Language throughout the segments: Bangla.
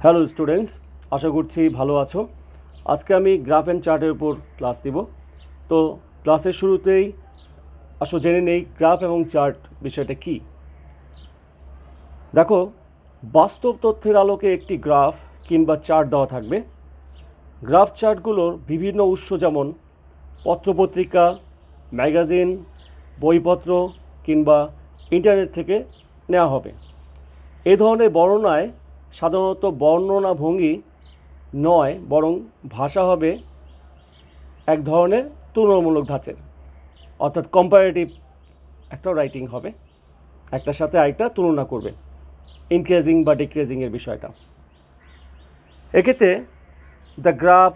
হ্যালো স্টুডেন্টস, আশা করছি ভালো আছো। আজকে আমি গ্রাফ অ্যান্ড চার্টের উপর ক্লাস দিব। তো ক্লাসের শুরুতেই আসো জেনে নেই গ্রাফ এবং চার্ট বিষয়টা কি। দেখো, বাস্তব তথ্যের আলোকে একটি গ্রাফ কিংবা চার্ট দেওয়া থাকবে। গ্রাফ চার্টগুলোর বিভিন্ন উৎস যেমন পত্রপত্রিকা, ম্যাগাজিন, বইপত্র কিংবা ইন্টারনেট থেকে নেওয়া হবে। এ ধরনের বর্ণনায় সাধারণত বর্ণনা ভঙ্গি নয়, বরং ভাষা হবে এক ধরনের তুলনামূলক ধাঁচের, অর্থাৎ কম্পারেটিভ একটা রাইটিং হবে, একটার সাথে আরেকটা তুলনা করবে, ইনক্রিজিং বা ডিক্রিজিংয়ের বিষয়টা। এক্ষেত্রে the graph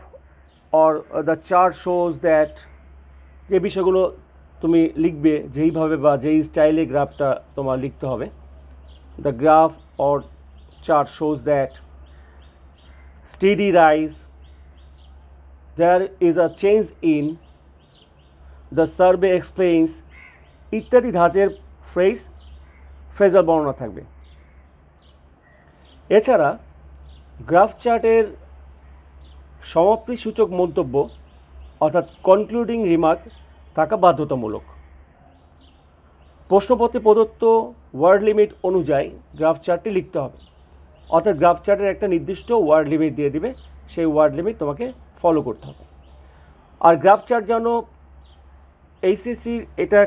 or the chart shows that, যে বিষয়গুলো তুমি লিখবে যেইভাবে বা যেই স্টাইলে গ্রাফটা তোমার লিখতে হবে, the graph or chart shows that steady rise, there is a change in, the survey explains ইত্যাদি ধাঁচের ফ্রেজাল বর্ণনা থাকবে। এছাড়া গ্রাফ চার্টের সমাপ্তি সূচক মন্তব্য অর্থাৎ কনক্লুডিং রিমার্ক থাকা বাধ্যতামূলক। প্রশ্নপত্রে প্রদত্ত ওয়ার্ড লিমিট অনুযায়ী গ্রাফ চার্টটি লিখতে হবে, অর্থাৎ গ্রাফ চার্টের একটা নির্দিষ্ট ওয়ার্ড লিমিট দিয়ে দিবে, সেই ওয়ার্ড লিমিট তোমাকে ফলো করতে হবে। আর গ্রাফ চার্ট যেন এইচএসসির এটা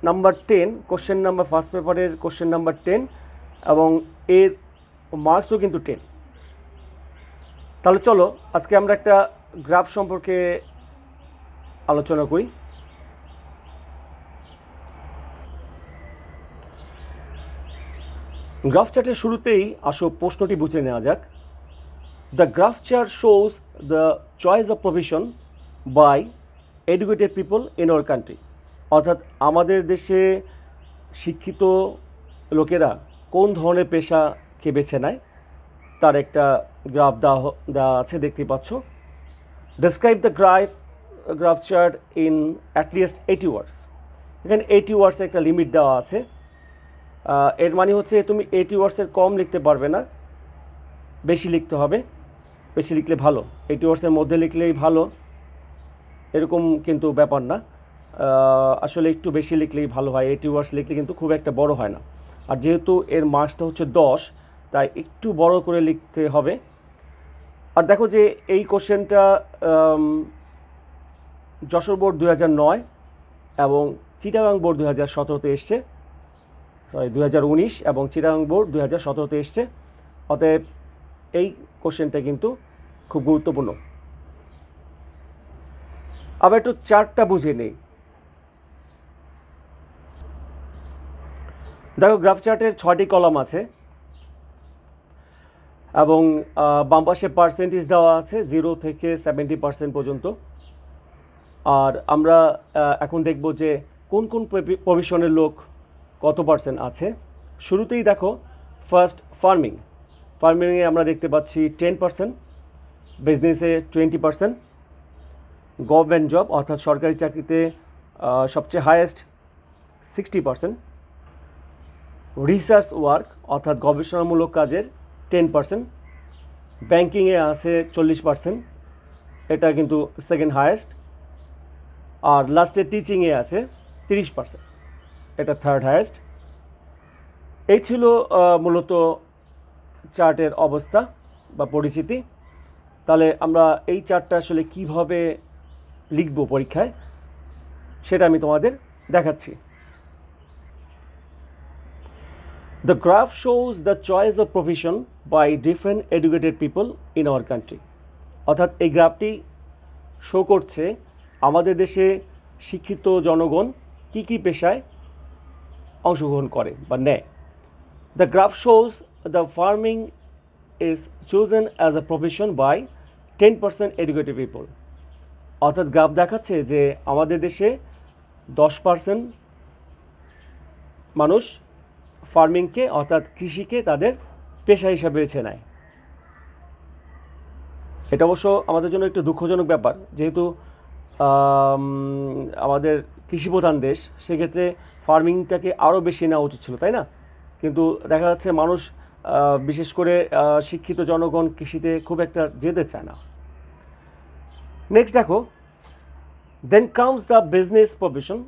নাম্বার 10, কোশ্চেন নাম্বার ফার্স্ট পেপারের কোশ্চেন নাম্বার 10, এবং এর মার্কসও কিন্তু 10। তাহলে চলো আজকে আমরা একটা গ্রাফ সম্পর্কে আলোচনা করি। গ্রাফ চার্টের শুরুতেই আসো প্রশ্নটি বুঝে নেওয়া যাক। The graph chart shows the choice of profession by educated people in our country, অর্থাৎ আমাদের দেশে শিক্ষিত লোকেরা কোন ধরনের পেশাকে বেছে নেয় তার একটা গ্রাফ দেওয়া আছে, দেখতে পাচ্ছ। Describe the graph chart in at least 80 ওয়ার্ডস। এখানে 80 ওয়ার্ডসের একটা লিমিট দেওয়া আছে। এর মানে হচ্ছে তুমি 80 ওয়ার্ডসের কম লিখতে পারবে না, বেশি লিখতে হবে। বেশি লিখলে ভালো, 80 ওয়ার্ডসের মধ্যে লিখলেই ভালো এরকম কিন্তু ব্যাপার না। আসলে একটু বেশি লিখলেই ভালো হয়, 80 ওয়ার্ডস লিখলে কিন্তু খুব একটা বড় হয় না। আর যেহেতু এর মার্কসটা হচ্ছে 10, তাই একটু বড় করে লিখতে হবে। আর দেখো যে এই কোশ্চেনটা যশোর বোর্ড 2009 এবং চিটাগাং বোর্ড 2017-তে এসছে, 2019 এবং চিটাগাং বোর্ড 2017-তে এসছে। অতএব এই কোশ্চেনটা কিন্তু খুব গুরুত্বপূর্ণ। আবার একটু চার্টটা বুঝে নেই। দেখো, গ্রাফ চার্টের 6টি কলাম আছে এবং বাম পাশে পার্সেন্টেজ দেওয়া আছে 0 থেকে 70% পর্যন্ত। আর আমরা এখন দেখব যে কোন কোন প্রফেশনের লোক কত পার্সেন্ট আছে। শুরুতেই দেখো, ফার্স্ট ফার্মিংয়ে আমরা দেখতে পাচ্ছি 10%, বিজনেসে 20%, গভর্নমেন্ট জব অর্থাৎ সরকারি চাকরিতে সবচেয়ে হায়েস্ট 60%, রিসার্চ ওয়ার্ক অর্থাৎ গবেষণামূলক কাজের 10%, ব্যাংকিংয়ে আছে 40%, এটা কিন্তু সেকেন্ড হায়েস্ট, আর লাস্টে টিচিংয়ে আছে 30%, এটা থার্ড হায়েস্ট। এই ছিল মূলত চার্টের অবস্থা বা পরিচিতি। তাহলে আমরা এই চার্টটা আসলে কিভাবে লিখব পরীক্ষায় সেটা আমি তোমাদের দেখাচ্ছি। The graph shows the choice of profession by different educated people in our country, অর্থাৎ এই গ্রাফটি শো করছে আমাদের দেশে শিক্ষিত জনগণ কি কি পেশায় অংশগ্রহণ করে বা নেয়। The graph shows the farming is chosen as a profession by 10% educated people, অর্থাৎ গ্রাফ দেখাচ্ছে যে আমাদের দেশে 10% মানুষ ফার্মিংকে অর্থাৎ কৃষিকে তাদের পেশা হিসাবে বেছে নেয়। এটা অবশ্য আমাদের জন্য একটু দুঃখজনক ব্যাপার, যেহেতু আমাদের কৃষিপ্রধান দেশ, সেক্ষেত্রে ফার্মিংটাকে আরও বেশি নেওয়া উচিত ছিল, তাই না? কিন্তু দেখা যাচ্ছে মানুষ বিশেষ করে শিক্ষিত জনগণ কৃষিতে খুব একটা যেতে চায় না। নেক্সট দেখো, then comes the business profession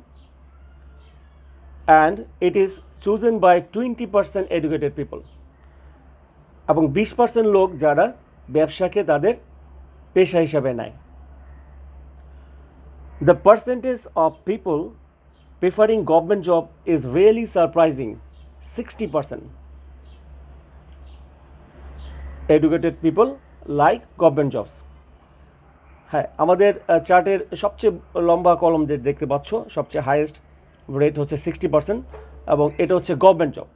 and it is chosen by 20% educated people, এবং 20% লোক যারা ব্যবসাকে তাদের পেশা হিসাবে নেয়। The percentage of people preferring government job is really surprising, 60% educated people like government jobs. হ্যাঁ, আমাদের চার্টের সবচেয়ে লম্বা কলম যে দেখতে পাচ্ছ, সবচেয়ে হাইয়েস্ট রেট হচ্ছে 60%, এবং এটা হচ্ছে গভর্নমেন্ট জব।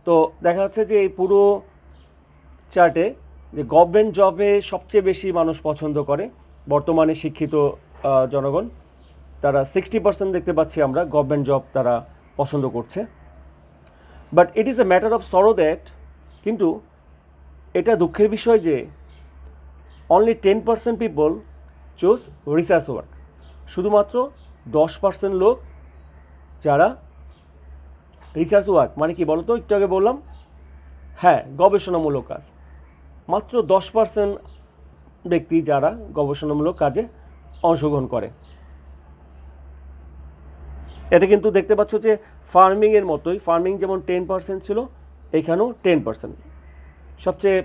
তো দেখা যাচ্ছে যে এই পুরো চার্টে যে গভর্নমেন্ট জবে সবচেয়ে বেশি মানুষ পছন্দ করে বর্তমানে শিক্ষিত জনগণ, তারা 60% দেখতে পাচ্ছি আমরা গভর্নমেন্ট জব তারা পছন্দ করছে। But it is a matter of sorrow that, কিন্তু এটা দুঃখের বিষয় যে only 10% people choose research work, শুধুমাত্র 10% লোক যারা রিসার্চ ওয়ার্ক মানে কি বলতো, একটু আগে বললাম, হ্যাঁ গবেষণামূলক কাজ, মাত্র 10% ব্যক্তি যারা গবেষণামূলক কাজে অংশগ্রহণ করে। এটা কিন্তু দেখতে পাচ্ছ যে ফার্মিংয়ের মতোই, ফার্মিং যেমন 10% ছিল, এখানেও 10%, সবচেয়ে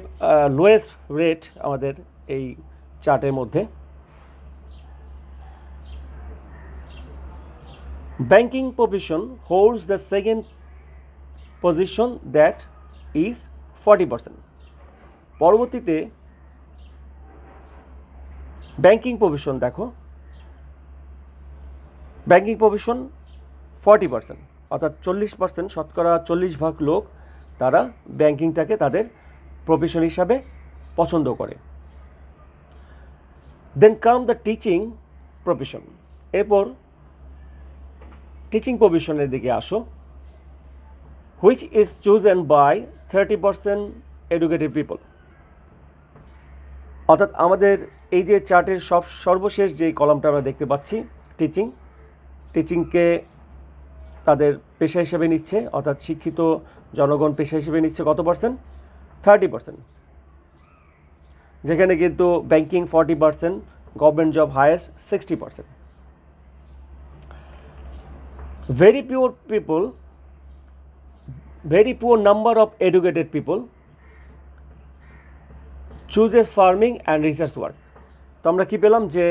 লোয়েস্ট রেট আমাদের এই চার্টের মধ্যে। Banking profession holds the second position, that is 40%। পরবর্তীতে ব্যাংকিং প্রফেশন দেখো, ব্যাংকিং প্রফেশন 40%, অর্থাৎ 40%, শতকরা 40% লোক তারা ব্যাংকিংটাকে তাদের প্রফেশন হিসাবে পছন্দ করে। Then come the teaching profession, এরপর টিচিং প্রফেশনের দিকে আসো, which is chosen by 30% educated people. অর্থাৎ আমাদের এই যে চার্টের সর্বশেষ যে কলামটা আমরা দেখতে পাচ্ছি, টিচিংকে তাদের পেশা হিসেবে নিচ্ছে, অর্থাৎ শিক্ষিত জনগণ পেশা হিসেবে নিচ্ছে কত পার্সেন্ট, 30%, যেখানে কিন্তু banking 40%, government job highest 60%। very poor number of educated people chooses farming and research work। তো আমরা কি পেলাম যে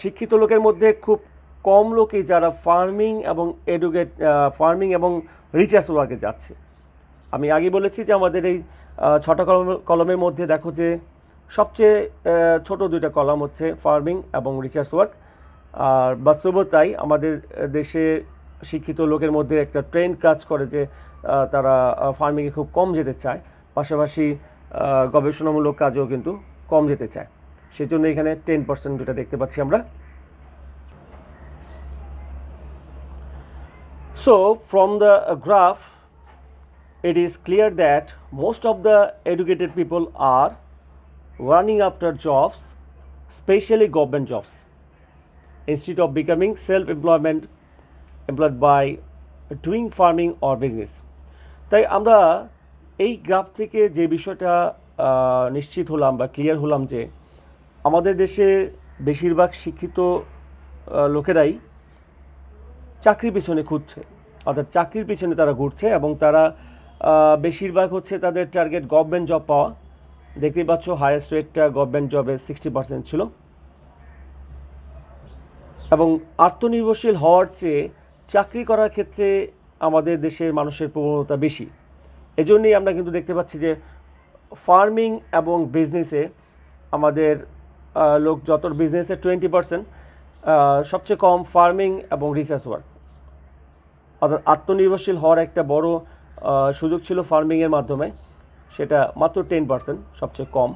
শিক্ষিত লোকের মধ্যে খুব কম লোকই যারা ফার্মিং এবং রিসার্চ ওয়ার্কে যাচ্ছে। আমি আগে বলেছি যে আমাদের এই 6টা কলমের মধ্যে দেখো যে সবচেয়ে ছোট 2টা কলাম হচ্ছে ফার্মিং এবং রিসার্চ ওয়ার্ক। আর বাস্তবতাই আমাদের দেশে শিক্ষিত লোকের মধ্যে একটা ট্রেন্ড কাজ করে যে তারা ফার্মিংয়ে খুব কম যেতে চায়, পাশাপাশি গবেষণামূলক কাজেও কিন্তু কম যেতে চায়। সেজন্য এখানে 10% যেটা দেখতে পাচ্ছি আমরা। So from the graph it is clear that most of the educated people are running after jobs, especially government jobs, instead of becoming employed by doing farming or business। তাই আমরা এই গ্রাফ থেকে যে বিষয়টা নিশ্চিত হলাম বা ক্লিয়ার হলাম যে আমাদের দেশে বেশিরভাগ শিক্ষিত লোকেরাই চাকরির পিছনে খুঁজছে, অর্থাৎ চাকরির পিছনে তারা ঘুরছে, এবং তারা বেশিরভাগ হচ্ছে তাদের টার্গেট গভর্নমেন্ট জব পাওয়া। দেখতেই পাচ্ছ হাইয়েস্ট রেটটা গভর্নমেন্ট জবে 60% ছিল, এবং আত্মনির্ভরশীল হওয়ার চেয়ে চাকরি করার ক্ষেত্রে আমাদের দেশের মানুষের প্রবণতা বেশি। এজন্যই আমরা কিন্তু দেখতে পাচ্ছি যে ফার্মিং এবং বিজনেসে আমাদের লোক যত, বিজনেসে 20%, সবচেয়ে কম ফার্মিং এবং রিসার্চ ওয়ার্ক। অর্থাৎ আত্মনির্ভরশীল হওয়ার একটা বড় সুযোগ ছিল ফার্মিংয়ের মাধ্যমে, সেটা মাত্র 10%, সবচেয়ে কম।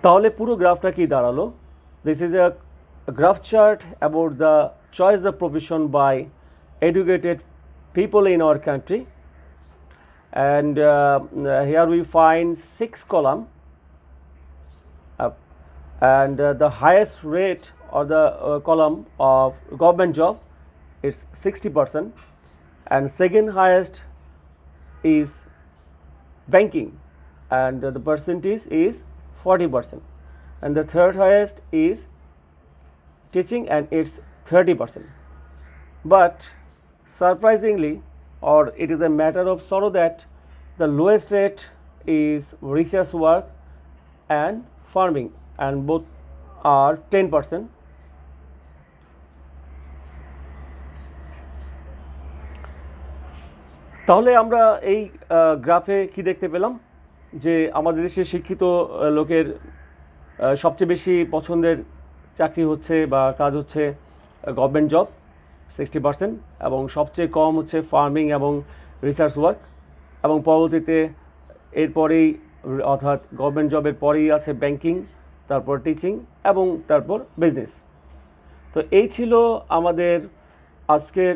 তাহলে পুরো গ্রাফটা কি দাঁড়ালো? This is a graph chart about the choice of profession by educated people in our country, and here we find 6 column, and the highest rate or the column of government job is 60%, and second highest is banking, and the percentage is 40%, and the third highest is teaching and it's 30%. But surprisingly, or it is a matter of sorrow, that the lowest rate is research work and farming, and both are 10%. তাহলে আমরা এই গ্রাফে কি দেখতে পেলাম, যে আমাদের দেশের শিক্ষিত লোকের সবচেয়ে বেশি পছন্দের চাকরি হচ্ছে বা কাজ হচ্ছে গভর্নমেন্ট জব 60%, এবং সবচেয়ে কম হচ্ছে ফার্মিং এবং রিসার্চ ওয়ার্ক, এবং পরবর্তীতে এরপরেই অর্থাৎ গভর্নমেন্ট জবের পরেই আছে ব্যাংকিং, তারপর টিচিং এবং তারপর বিজনেস। তো এই ছিল আমাদের আজকের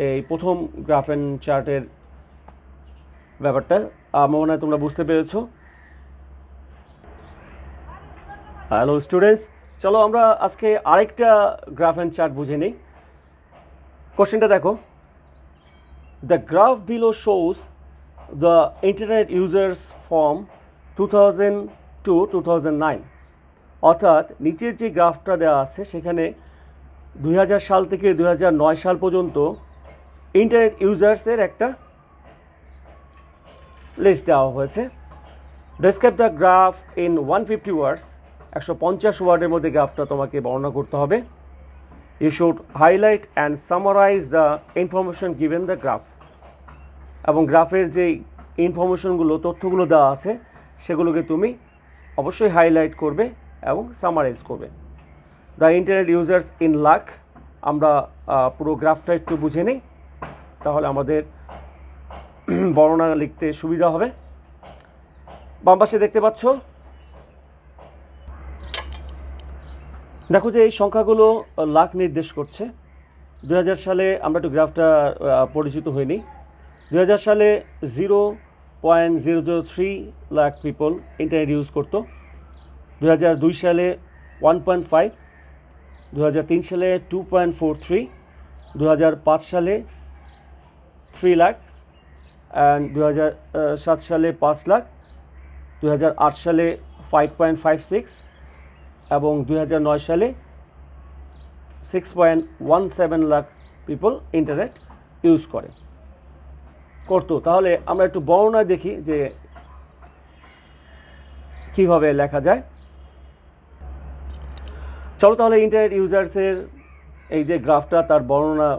এই প্রথম গ্রাফ অ্যান্ড চার্টের ব্যাপারটা। আমার মনে হয় তোমরা বুঝতে পেরেছো। হ্যালো স্টুডেন্টস, চলো আমরা আজকে আরেকটা গ্রাফ অ্যান্ড চার্ট বুঝে নিই। কোশ্চেনটা দেখো, the graph below shows the internet users from 2000 to 2009, অর্থাৎ নিচের যে গ্রাফটা দেওয়া আছে সেখানে 2000 সাল থেকে 2009 সাল পর্যন্ত ইন্টারনেট ইউজার্সের একটা লিস্ট দেওয়া হয়েছে। Describe the graph in 150 words, 150 ওয়ার্ডের মধ্যে গ্রাফটা তোমাকে বর্ণনা করতে হবে। You should highlight and summarise the information given the graph, এবং গ্রাফের যে ইনফরমেশনগুলো তথ্যগুলো দেওয়া আছে সেগুলোকে তুমি অবশ্যই হাইলাইট করবে এবং সামারাইজ করবে। The internet users in lakh, আমরা পুরো গ্রাফটা একটু বুঝে নিই, তাহলে আমাদের বর্ণনা লিখতে সুবিধা হবে। বাম পাশে দেখতে পাচ্ছ, দেখো যে এই সংখ্যাগুলো লাখ নির্দেশ করছে। 2000 সালে আমরা একটু গ্রাফটা পরিচিত হইনি। 2000 সালে 0.003 লাখ পিপল ইন্টারনেট ইউজ করতো। 2002 সালে 1.5, 2003 সালে 2.43, 2005 সালে 3 লাখ, অ্যান্ড 2007 সালে 5 লাখ, 2008 সালে 5.56 এবং 2009 সালে 6.17 লাখ পিপল ইন্টারনেট ইউজ করতো। তাহলে আমরা একটু বর্ণনা দেখি যে কিভাবে লেখা যায়। চলো তাহলে ইন্টারনেট ইউজার্সের এই যে গ্রাফটা, তার বর্ণনা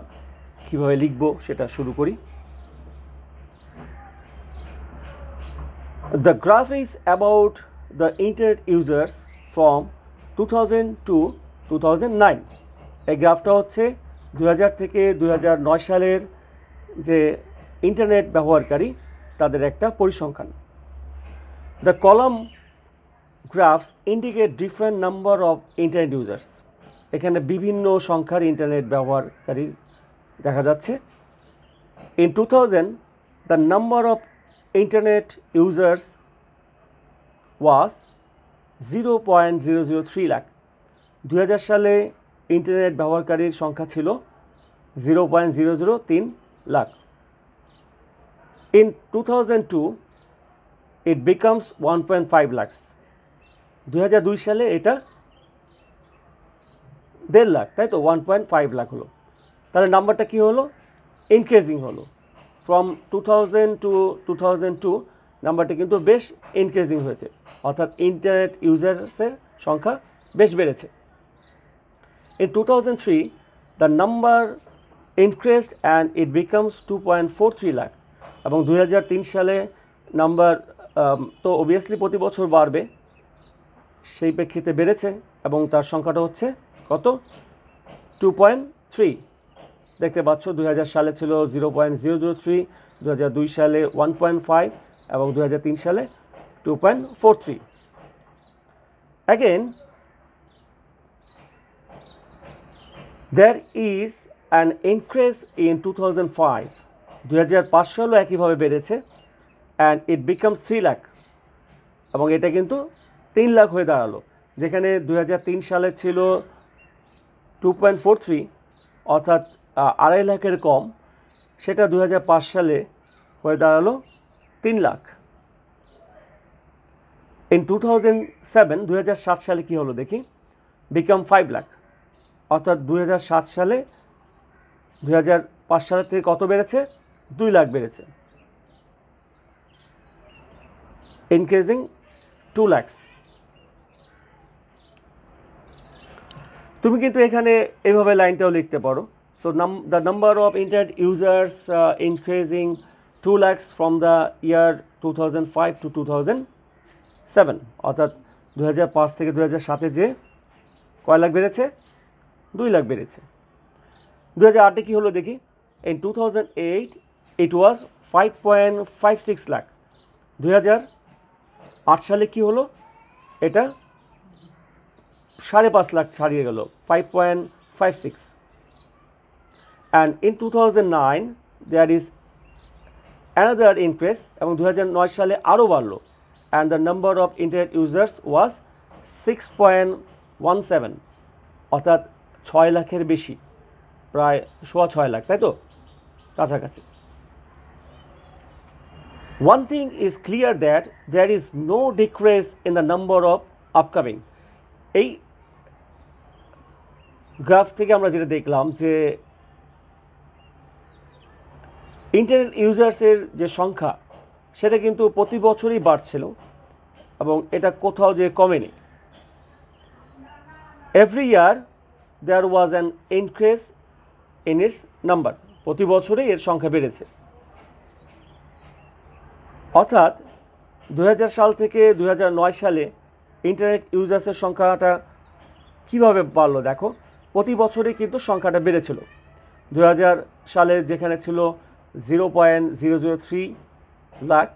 কিভাবে লিখব সেটা শুরু করি। The graph is about the internet users from 2000 to 2009. এই গ্রাফটা হচ্ছে 2000 থেকে 2009 সালের যে ইন্টারনেট ব্যবহারকারী তাদের একটা পরিসংখ্যান। The column graphs indicate different number of internet users. এখানে বিভিন্ন সংখ্যার ইন্টারনেট ব্যবহারকারী দেখা যাচ্ছে। In 2000, the number of internet users was 0.003 lakh. 2000 সালে ইন্টারনেট ব্যবহারকারীর সংখ্যা ছিল 0.003 lakh. In 2002, it becomes 1.5 lakhs. 2002 সালে এটা 1.5 লাখ, তাই তো 1.5 লাখ হলো। তাহলে নাম্বারটা কি হলো? ইনক্রিজিং হলো। ফ্রম 2000 to 2002 নাম্বারটা কিন্তু বেশ ইনক্রিজিং হয়েছে, অর্থাৎ ইন্টারনেট ইউজার্সের সংখ্যা বেশ বেড়েছে। In 2003, the number increased and it becomes 2.43 lakh. এবং 2003 সালে নাম্বার তো অবভিয়াসলি প্রতি বছর বাড়বে, সেই প্রেক্ষিতে বেড়েছে এবং তার সংখ্যাটা হচ্ছে কত? 2.3। দেখতে পাচ্ছ 2000 সালে ছিল 0.003, 2002 সালে 1.5 এবং 2003 সালে 2.43। Again, there is an increase in 2005. 2005 সালও একইভাবে বেড়েছে and it becomes 3 lakh, এবং এটা কিন্তু 3 লাখ হয়ে দাঁড়ালো। যেখানে 2003 সালে ছিল 2.43, অর্থাৎ 2.5 লাখের কম, সেটা 2005 সালে হয়ে দাঁড়ালো 3 লাখ। ইন 2007 সালে কি হলো দেখি, বিকাম 5 লাখ। অর্থাৎ 2007 সালে 2005 সালের থেকে কত বেড়েছে, 2 লাখ বেড়েছে, ইনক্রিজিং 2 lakhs। তুমি কিন্তু এখানে এইভাবে লাইনটাও লিখতে পারো। So the number of internet users increasing 2 lakhs from the year 2005 to 2007। অর্থাৎ 2005 থেকে 2007-এ যে কয় লাখ বেড়েছে, 2 লাখ বেড়েছে। 2008-এ কী হলো দেখি, ইন 2008 ইট ওয়াজ 5.56 লাখ। 2008 সালে কি হলো, এটা 5.5 লাখ ছাড়িয়ে গেল, 5.56। And in 2009 there is another increase, এবং 2009 সালে আরও বাড়লো। And the number of internet users was 6.17, অর্থাৎ 6 লাখের বেশি, প্রায় 6.25 লাখ, তাই তো, কাছাকাছি। One thing is clear that there is no decrease in the number of upcoming। এই গ্রাফ থেকে আমরা যেটা দেখলাম যে ইন্টারনেট ইউজার্সের যে সংখ্যা সেটা কিন্তু প্রতি বছরই বাড়ছিল এবং এটা কোথাও যে কমেনি। Every year there was an increase in its number, প্রতি বছরেই এর সংখ্যা বেড়েছে। অর্থাৎ 2000 সাল থেকে 2009 সালে ইন্টারনেট ইউজার্সের সংখ্যাটা কীভাবে বাড়লো দেখো, প্রতি বছরই কিন্তু সংখ্যাটা বেড়েছিল। 2000 সালে যেখানে ছিল 0.003 লাখ,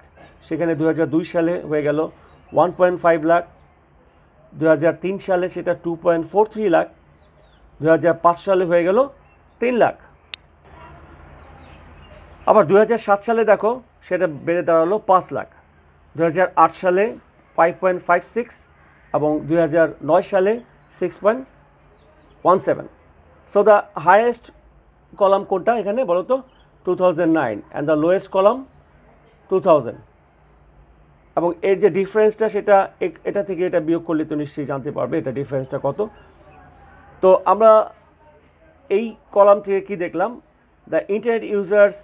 সেখানে 2002 সালে হয়ে গেল 1.5 লাখ, 2003 সালে সেটা 2.43 লাখ, 2005 সালে হয়ে গেল 3 লাখ। আবার 2007 সালে দেখো সেটা বেড়ে দাঁড়ালো 5 লাখ, 2008 সালে 5.56 এবং 2009 সালে 6.17। সো দ্য হাইয়েস্ট কলাম কোনটা এখানে বলো তো, 2009, অ্যান্ড দ্য লোয়েস্ট কলাম 2000। এবং এর যে ডিফারেন্সটা সেটা এটা থেকে এটা বিয়োগ করলে তো নিশ্চয়ই জানতে পারবে এটা ডিফারেন্সটা কত। তো আমরা এই কলাম থেকে কি দেখলাম, দ্য ইন্টারনেট ইউজার্স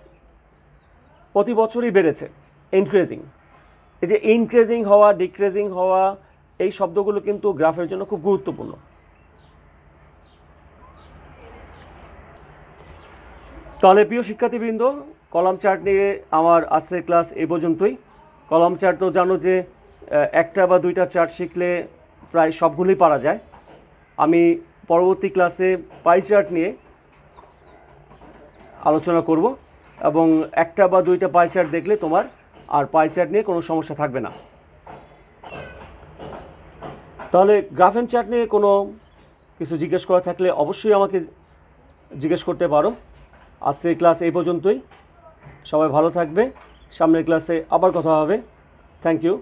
প্রতি বছরই বেড়েছে, ইনক্রিজিং। এই যে ইনক্রিজিং হওয়া, ডিক্রিজিং হওয়া, এই শব্দগুলো কিন্তু গ্রাফের জন্য খুব গুরুত্বপূর্ণ। তাহলে প্রিয় শিক্ষার্থীবৃন্দ, কলাম চার্ট নিয়ে আমার আজকের ক্লাস এই পর্যন্তই। কলাম চার্ট তো জানো যে একটা বা দুইটা চার্ট শিখলে প্রায় সবগুলোই পারা যায়। আমি পরবর্তী ক্লাসে পাই চার্ট নিয়ে আলোচনা করব এবং একটা বা দুইটা পাই চার্ট দেখলে তোমার আর পাই চার্ট নিয়ে কোনো সমস্যা থাকবে না। তাহলে গ্রাফ অ্যান্ড চার্ট নিয়ে কোনো কিছু জিজ্ঞেস করা থাকলে অবশ্যই আমাকে জিজ্ঞেস করতে পারো। আজকের ক্লাস এই পর্যন্তই। সবাই ভালো থাকবে, সামনের ক্লাসে আবার কথা হবে। Thank you.